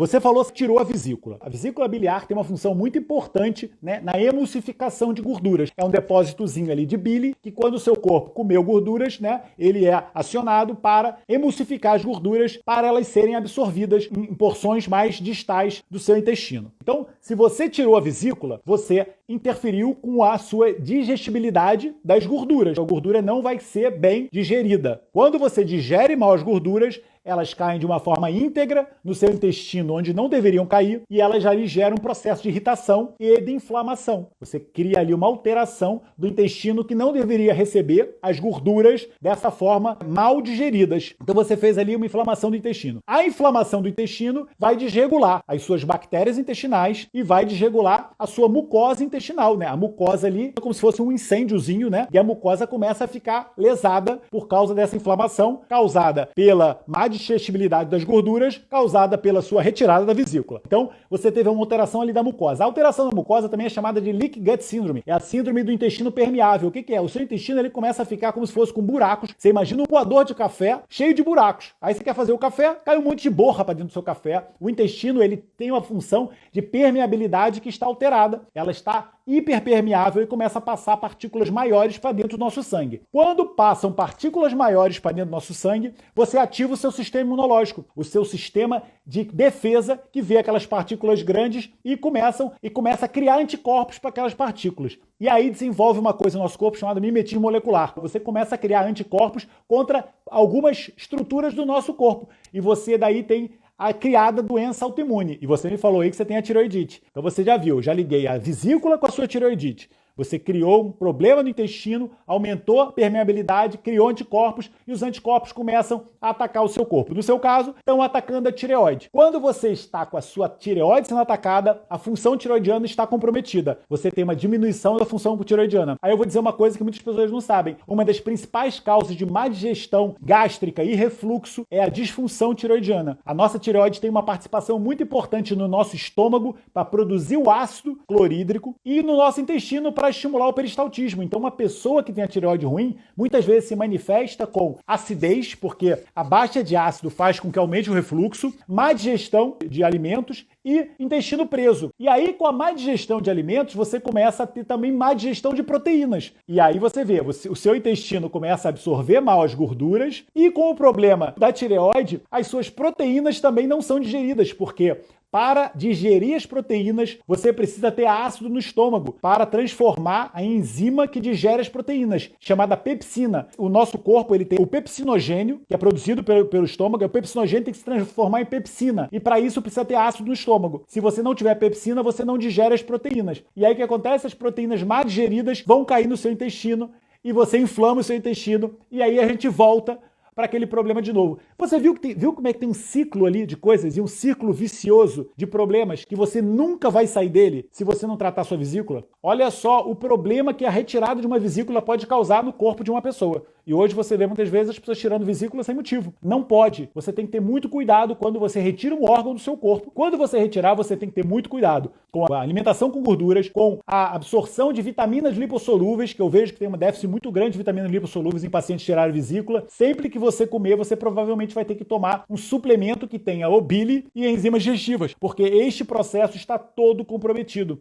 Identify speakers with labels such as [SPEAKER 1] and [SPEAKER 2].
[SPEAKER 1] Você falou que tirou a vesícula. A vesícula biliar tem uma função muito importante, né, na emulsificação de gorduras. É um depósitozinho ali de bile que quando o seu corpo comeu gorduras, né, ele é acionado para emulsificar as gorduras para elas serem absorvidas em porções mais distais do seu intestino. Então, se você tirou a vesícula, você interferiu com a sua digestibilidade das gorduras. A gordura não vai ser bem digerida. Quando você digere mal as gorduras, elas caem de uma forma íntegra no seu intestino, onde não deveriam cair, e elas já lhe geram um processo de irritação e de inflamação. Você cria ali uma alteração do intestino que não deveria receber as gorduras dessa forma mal digeridas. Então você fez ali uma inflamação do intestino. A inflamação do intestino vai desregular as suas bactérias intestinais e vai desregular a sua mucosa intestinal, né? A mucosa ali é como se fosse um incêndiozinho, né? E a mucosa começa a ficar lesada por causa dessa inflamação causada pela má digestibilidade das gorduras causada pela sua retirada da vesícula. Então, você teve uma alteração ali da mucosa. A alteração da mucosa também é chamada de leak gut syndrome. É a síndrome do intestino permeável. O que é? O seu intestino ele começa a ficar como se fosse com buracos. Você imagina um coador de café cheio de buracos. Aí você quer fazer o café, cai um monte de borra para dentro do seu café. O intestino ele tem uma função de permeabilidade que está alterada. Ela está hiperpermeável e começa a passar partículas maiores para dentro do nosso sangue. Quando passam partículas maiores para dentro do nosso sangue, você ativa o seu sistema imunológico, o seu sistema de defesa que vê aquelas partículas grandes e começa a criar anticorpos para aquelas partículas. E aí desenvolve uma coisa no nosso corpo chamada mimetismo molecular. Você começa a criar anticorpos contra algumas estruturas do nosso corpo. E você daí tem a criada doença autoimune. E você me falou aí que você tem a tireoidite. Então você já viu, já liguei a vesícula com a sua tireoidite. Você criou um problema no intestino, aumentou a permeabilidade, criou anticorpos e os anticorpos começam a atacar o seu corpo. No seu caso, estão atacando a tireoide. Quando você está com a sua tireoide sendo atacada, a função tireoidiana está comprometida. Você tem uma diminuição da função tireoidiana. Aí eu vou dizer uma coisa que muitas pessoas não sabem. Uma das principais causas de má digestão gástrica e refluxo é a disfunção tireoidiana. A nossa tireoide tem uma participação muito importante no nosso estômago para produzir o ácido clorídrico e no nosso intestino para estimular o peristaltismo. Então, uma pessoa que tem a tireoide ruim, muitas vezes se manifesta com acidez, porque a baixa de ácido faz com que aumente o refluxo, má digestão de alimentos e intestino preso. E aí, com a má digestão de alimentos, você começa a ter também má digestão de proteínas. E aí você vê, o seu intestino começa a absorver mal as gorduras e com o problema da tireoide, as suas proteínas também não são digeridas, porque para digerir as proteínas, você precisa ter ácido no estômago para transformar a enzima que digere as proteínas, chamada pepsina. O nosso corpo ele tem o pepsinogênio, que é produzido pelo estômago, e o pepsinogênio tem que se transformar em pepsina. E para isso precisa ter ácido no estômago. Se você não tiver pepsina, você não digere as proteínas. E aí o que acontece? As proteínas mal digeridas vão cair no seu intestino e você inflama o seu intestino e aí a gente volta para aquele problema de novo. Você viu como é que tem um ciclo ali de coisas e um ciclo vicioso de problemas que você nunca vai sair dele se você não tratar a sua vesícula? Olha só o problema que a retirada de uma vesícula pode causar no corpo de uma pessoa. E hoje você vê muitas vezes as pessoas tirando vesícula sem motivo. Não pode. Você tem que ter muito cuidado quando você retira um órgão do seu corpo. Quando você retirar, você tem que ter muito cuidado com a alimentação com gorduras, com a absorção de vitaminas lipossolúveis, que eu vejo que tem um déficit muito grande de vitaminas lipossolúveis em pacientes que tiraram vesícula. Sempre que você comer, você provavelmente vai ter que tomar um suplemento que tenha o bile e enzimas digestivas, porque este processo está todo comprometido.